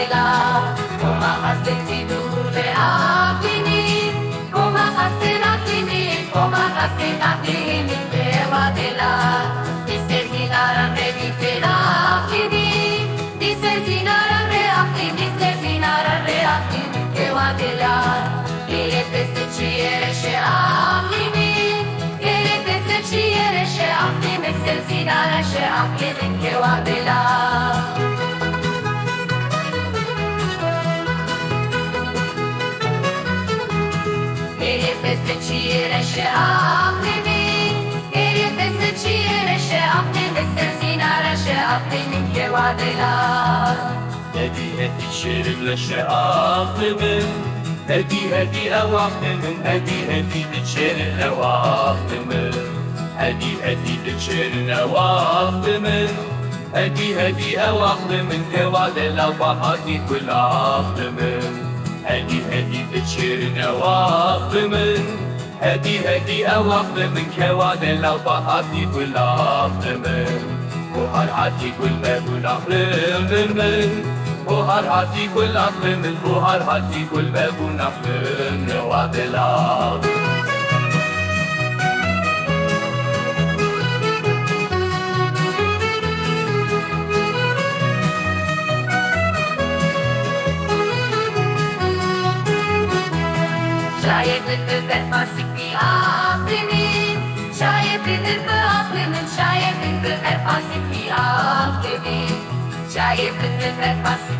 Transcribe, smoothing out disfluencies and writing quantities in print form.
Adela, kumakaste dule akini, kumakaste nakini, Adela. Dice zinara re difera akini, dice zinara re akini, Adela. Ele peste ciere she akini, ele peste ciere she akini, zinara she akini, Adela. Ciere she aklimi, eri peste ciere she aklimi, senzinara she aklimi kevadela. Hedi şirinle she aklimin, hedi ev aklimin, hedi içerin ev aklimin, hedi içerin ev aklimin, hedi ev aklimin kevadela bahati kul aklimin. هدي بتشيرنا واقمن هدي أواقمن كوادن لو بحاتي كل أقمن وهر حاتي كل ما كل أقمن وهر حاتي كل أقمن وهر حاتي كل ما كل أقمن وابلا Şayet lütfen fasiki aklimin, şayet lütfen aklimin, şayet lütfen fasiki aklimin, şayet lütfen fasiki